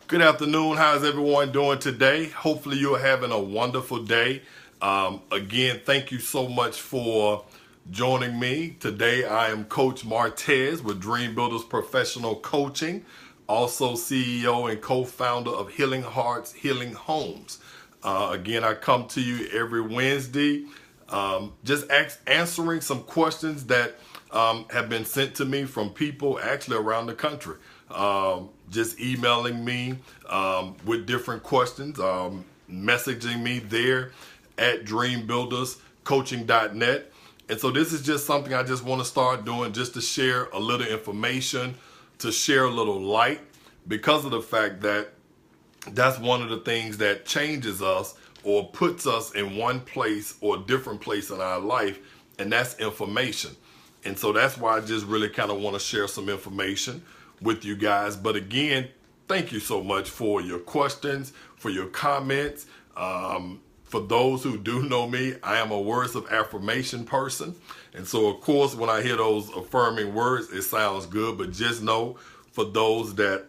Good afternoon. How's everyone doing today? Hopefully you're having a wonderful day. Again, thank you so much for joining me. Today I am Coach Martez with Dream Builders Professional Coaching, also CEO and co-founder of Healing Hearts, Healing Homes. Again, I come to you every Wednesday just answering some questions that have been sent to me from people actually around the country. Just emailing me with different questions, messaging me there at dreambuilderscoaching.net. And so this is just something I just want to start doing, just to share a little information, to share a little light, because of the fact that that's one of the things that changes us or puts us in one place or a different place in our life, and that's information. And so that's why I just really kind of want to share some information with you guys. But again, thank you so much for your questions, for your comments. For those who do know me, I am a words of affirmation person. And so of course, when I hear those affirming words, it sounds good, but just know, for those that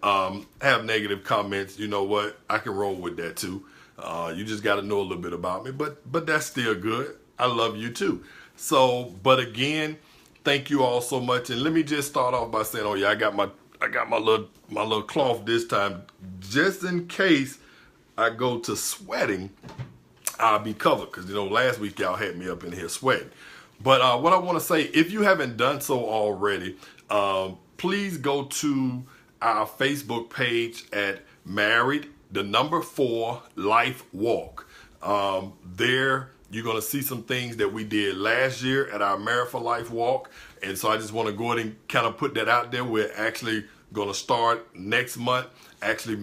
have negative comments, you know what, I can roll with that too. You just got to know a little bit about me, but that's still good. I love you too. So, but again, thank you all so much. And let me just start off by saying, oh yeah, I got my little cloth this time, just in case I go to sweating, I'll be covered. Because last week y'all had me up in here sweating. But what I want to say, if you haven't done so already, please go to our Facebook page at Married, the number 4 Life Walk. There you're going to see some things that we did last year at our Married for Life Walk. And so I just want to go ahead and kind of put that out there. We're actually going to start next month, actually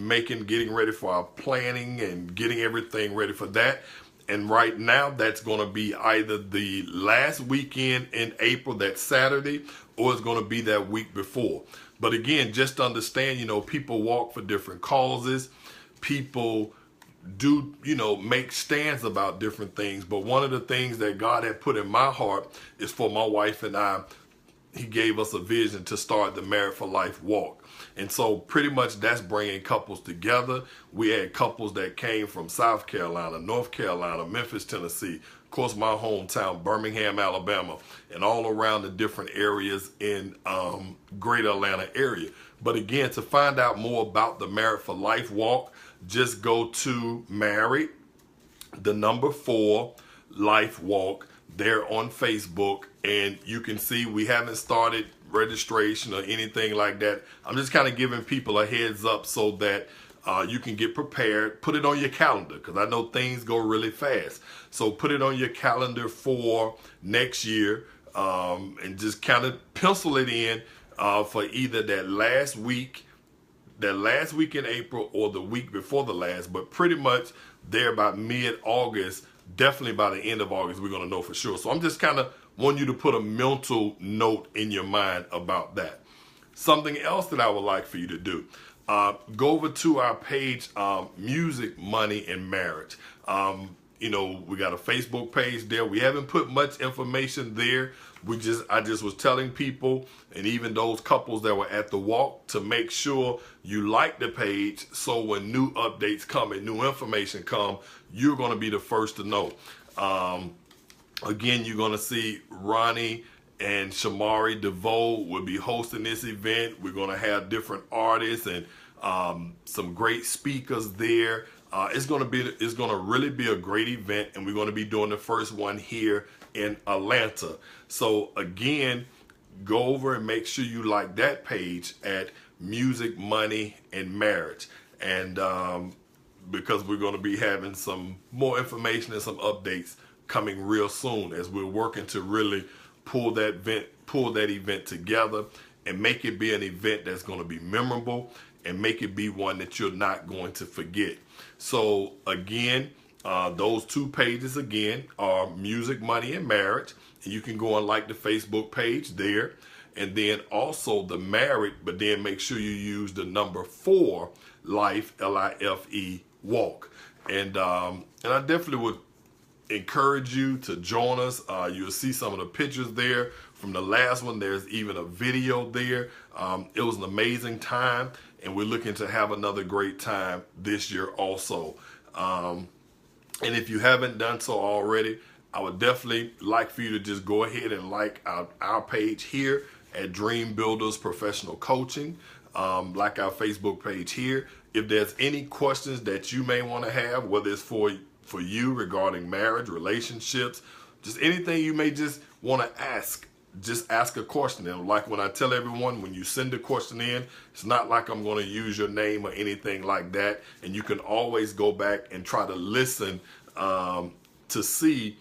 getting ready for our planning and getting everything ready for that. And right now, that's going to be either the last weekend in April, that Saturday, or it's going to be that week before. But again, just understand, people walk for different causes. People do, make stands about different things. But one of the things that God had put in my heart is for my wife and I. He gave us a vision to start the Married for Life Walk. And so pretty much that's bringing couples together. We had couples that came from South Carolina, North Carolina, Memphis, Tennessee, of course my hometown, Birmingham, Alabama, and all around the different areas in greater Atlanta area. But again, to find out more about the Married for Life Walk, just go to Married, the number 4 Life Walk, there on Facebook, and you can see we haven't started registration or anything like that. I'm just kind of giving people a heads up so that you can get prepared. Put it on your calendar, because I know things go really fast. So put it on your calendar for next year, and just kind of pencil it in for either that last week in April or the week before the last, but pretty much there by mid-August. Definitely by the end of August, we're going to know for sure. So I'm just kind of want you to put a mental note in your mind about that. Something else that I would like for you to do, go over to our page, Music, Money, and Marriage. We got a Facebook page there. We haven't put much information there. I just was telling people, and even those couples that were at the walk, to make sure you like the page, so when new updates come and new information come, you're going to be the first to know. Again, you're going to see Ronnie and Shamari DeVoe will be hosting this event. We're going to have different artists and some great speakers there. It's going to really be a great event, and we're going to be doing the first one here in Atlanta. So again, go over and make sure you like that page at Music, Money, and Marriage. And because we're going to be having some more information and some updates coming real soon, as we're working to really pull that event together and make it be an event that's going to be memorable and make it be one that you're not going to forget. So again, those 2 pages again are Music, Money, and Marriage. And you can go and like the Facebook page there. And then also the Married, but then make sure you use the number 4 Life, L-I-F-E, Walk. And I definitely would encourage you to join us. You'll see some of the pictures there from the last one. There's even a video there. It was an amazing time. and we're looking to have another great time this year also. And if you haven't done so already, I would definitely like for you to just go ahead and like our page here at Dream Builders Professional Coaching, like our Facebook page here. If there's any questions that you may want to have, whether it's for you regarding marriage, relationships, just anything you may just want to ask, just ask a question. And like when I tell everyone, when you send a question in, it's not like I'm going to use your name or anything like that. And you can always go back and try to listen to see,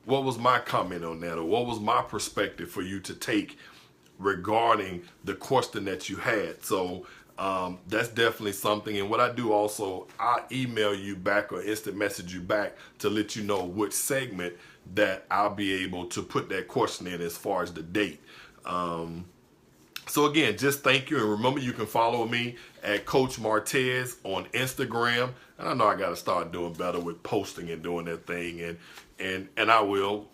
what was my comment on that, or what was my perspective for you to take regarding the question that you had. So that's definitely something. And what I do also, I'll email you back or instant message you back to let you know which segment that I'll be able to put that question in as far as the date. So again, just thank you. And remember, you can follow me at Coach Martez on Instagram. And I know I got to start doing better with posting and doing that thing. And I will.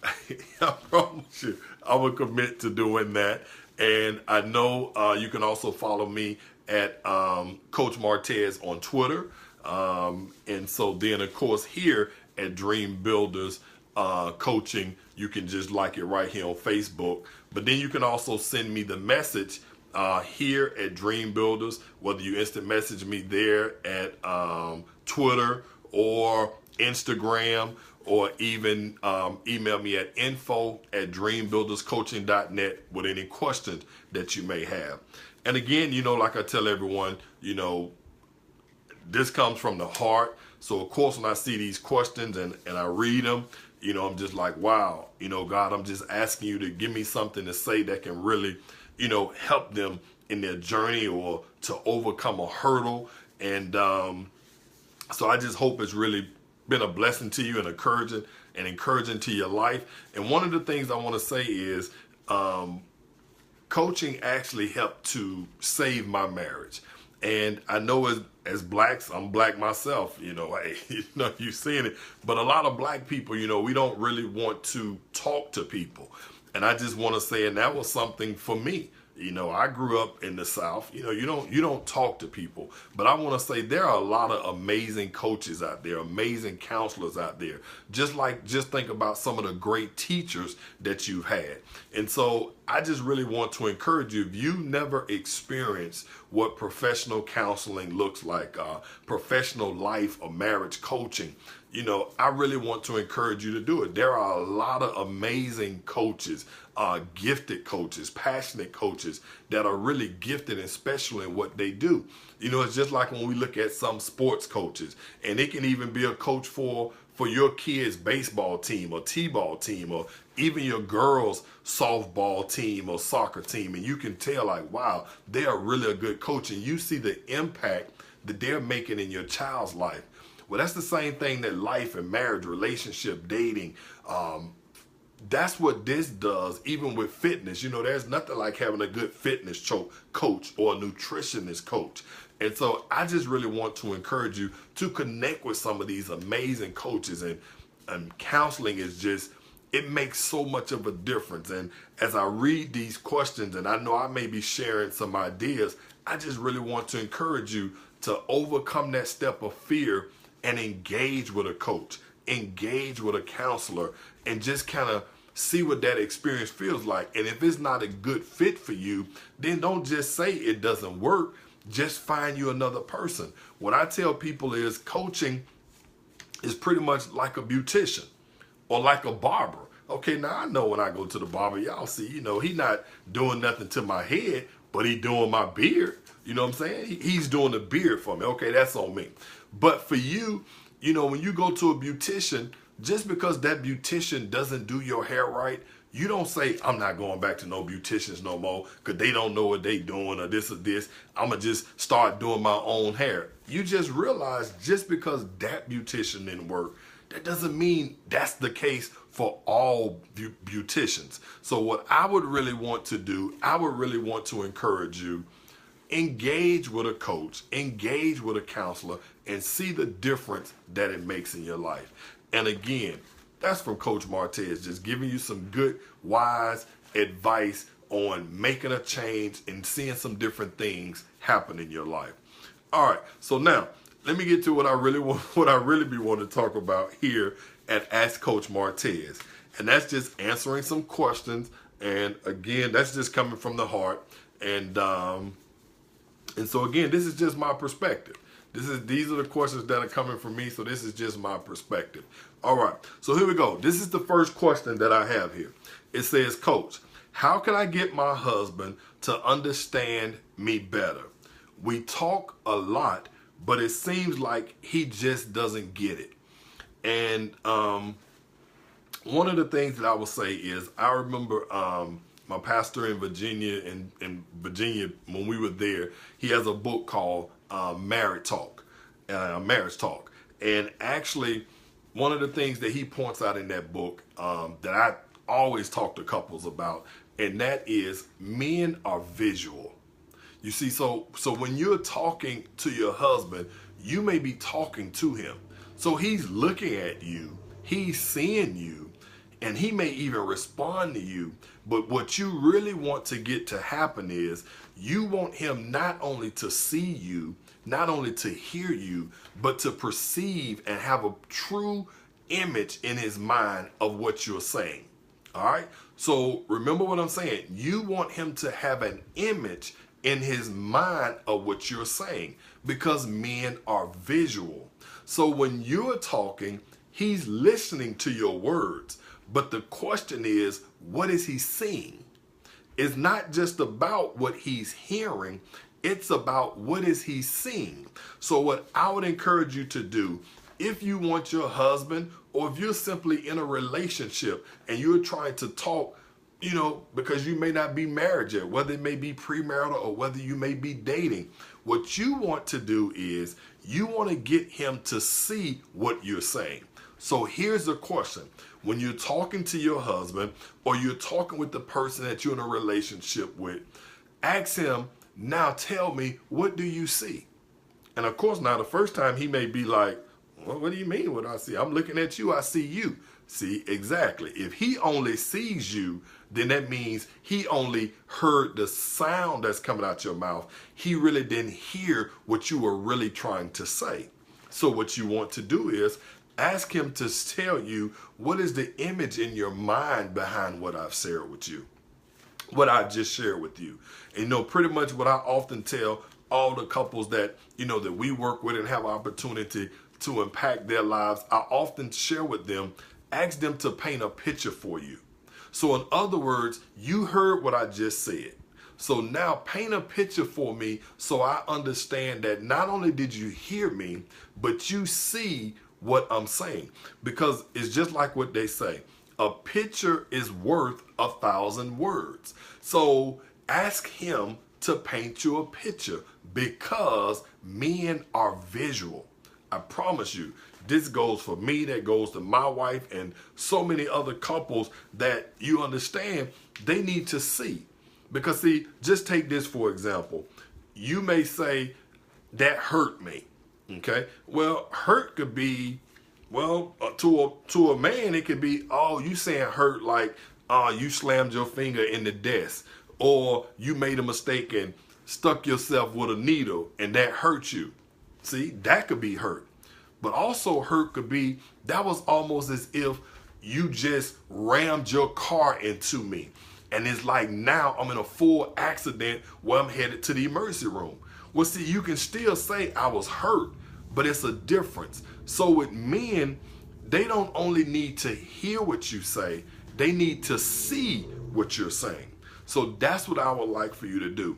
I promise you, I will commit to doing that. And I know you can also follow me at Coach Martez on Twitter. And so then, of course, here at Dream Builders Coaching, you can just like it right here on Facebook. But then you can also send me the message here at Dream Builders, whether you instant message me there at Twitter or Instagram, or even email me at info@dreambuilderscoaching.net with any questions that you may have. And again, like I tell everyone, this comes from the heart. So of course, when I see these questions and I read them, I'm just like, wow, God, I'm just asking you to give me something to say that can really, help them in their journey or to overcome a hurdle. And so I just hope it's really been a blessing to you and encouraging to your life. And one of the things I want to say is coaching actually helped to save my marriage. And I know as blacks, I'm black myself, you've seen it. But a lot of black people, we don't really want to talk to people. And I just want to say, and that was something for me. I grew up in the South. You don't talk to people. But I want to say there are a lot of amazing coaches out there, amazing counselors out there. Just think about some of the great teachers that you've had. And so I just really want to encourage you, if you never experienced what professional counseling looks like, professional life or marriage coaching, I really want to encourage you to do it. There are a lot of amazing coaches, gifted coaches, passionate coaches that are really gifted and special in what they do. It's just like when we look at some sports coaches, and it can even be a coach for your kids' baseball team or t-ball team, or even your girls' softball team or soccer team. And you can tell, like, wow, they are really a good coach. And you see the impact that they're making in your child's life. Well, that's the same thing that life and marriage, relationship, dating, that's what this does, even with fitness. There's nothing like having a good fitness coach or a nutritionist coach. And so I just really want to encourage you to connect with some of these amazing coaches. And counseling is just, it makes so much of a difference. And as I read these questions, and I know I may be sharing some ideas, I just really want to encourage you to overcome that step of fear and engage with a coach, engage with a counselor, and just kind of see what that experience feels like. And if it's not a good fit for you, then don't just say it doesn't work. Just find you another person. What I tell people is coaching is pretty much like a beautician or like a barber. Okay, now I know when I go to the barber, y'all see, he not doing nothing to my head, but he doing my beard. You know what I'm saying? He's doing the beard for me. Okay, that's on me. But for you, when you go to a beautician, just because that beautician doesn't do your hair right, you don't say, I'm not going back to no beauticians no more because they don't know what they doing or this. I'm going to just start doing my own hair. You just realize just because that beautician didn't work, that doesn't mean that's the case for all beauticians. So what I would really want to do, I would really want to encourage you, engage with a coach, engage with a counselor, and see the difference that it makes in your life. And again, that's from Coach Martez, just giving you some good, wise advice on making a change and seeing some different things happen in your life. All right, so now let me get to what I really want, what I really be wanting to talk about here at Ask Coach Martez, and that's just answering some questions. And again, that's just coming from the heart. And so again, this is just my perspective. These are the questions that are coming from me, so this is just my perspective. All right, so here we go. This is the first question that I have here. It says, Coach, how can I get my husband to understand me better? We talk a lot, but it seems like he just doesn't get it. And one of the things that I will say is, I remember my pastor in Virginia, when we were there, he has a book called Marriage Talk. And actually, one of the things that he points out in that book that I always talk to couples about, and that is men are visual. You see, so when you're talking to your husband, you may be talking to him. So he's looking at you, he's seeing you, and he may even respond to you. But what you really want to get to happen is you want him not only to see you, not only to hear you, but to perceive and have a true image in his mind of what you're saying. All right. So remember what I'm saying. You want him to have an image in his mind of what you're saying, because men are visual. So when you're talking, he's listening to your words. But the question is, what is he seeing? It's not just about what he's hearing. It's about what is he seeing. So what I would encourage you to do, if you want your husband, or if you're simply in a relationship and you're trying to talk, because you may not be married yet, whether it may be premarital or whether you may be dating, what you want to do is you want to get him to see what you're saying. So here's the question. When you're talking to your husband, or you're talking with the person that you're in a relationship with, ask him, now tell me, what do you see? And of course, now the first time he may be like, well, what do you mean what I see? I'm looking at you, I see you. See, exactly. If he only sees you, then that means he only heard the sound that's coming out your mouth. He really didn't hear what you were really trying to say. So what you want to do is ask him to tell you, what is the image in your mind behind what I've shared with you, what I just shared with you. And pretty much what I often tell all the couples that, that we work with and have opportunity to impact their lives, I often share with them, ask them to paint a picture for you. So in other words, you heard what I just said. So now paint a picture for me so I understand that not only did you hear me, but you see what I'm saying. Because it's just like what they say, a picture is worth 1,000 words. So ask him to paint you a picture, because men are visual. I promise you, this goes for me, that goes to my wife, and so many other couples that you understand, they need to see. Because see, just take this for example. You may say, that hurt me. Okay? Well, hurt could be, to a man, it could be, oh, you saying hurt like, you slammed your finger in the desk, or you made a mistake and stuck yourself with a needle and that hurt you. See, that could be hurt. But also hurt could be, that was almost as if you just rammed your car into me. And it's like now I'm in a full accident where I'm headed to the emergency room. Well, see, you can still say I was hurt, but it's a difference. So with men, they don't only need to hear what you say, they need to see what you're saying. So that's what I would like for you to do.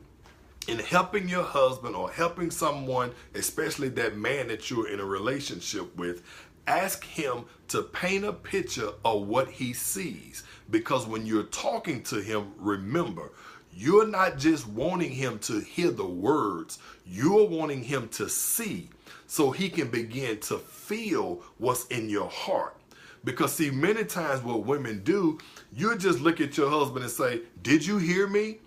In helping your husband or helping someone, especially that man that you're in a relationship with, ask him to paint a picture of what he sees. Because when you're talking to him, remember, you're not just wanting him to hear the words, you're wanting him to see so he can begin to feel what's in your heart. Because see, many times what women do, you just look at your husband and say, did you hear me?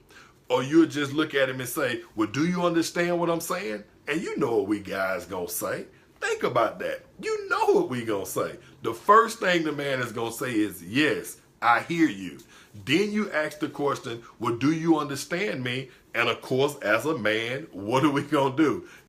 Or you'll just look at him and say, well, do you understand what I'm saying? And you know what we guys gonna say. Think about that. You know what we gonna say. The first thing the man is gonna say is, yes, I hear you. Then you ask the question, well, do you understand me? And of course, as a man, what are we going to do?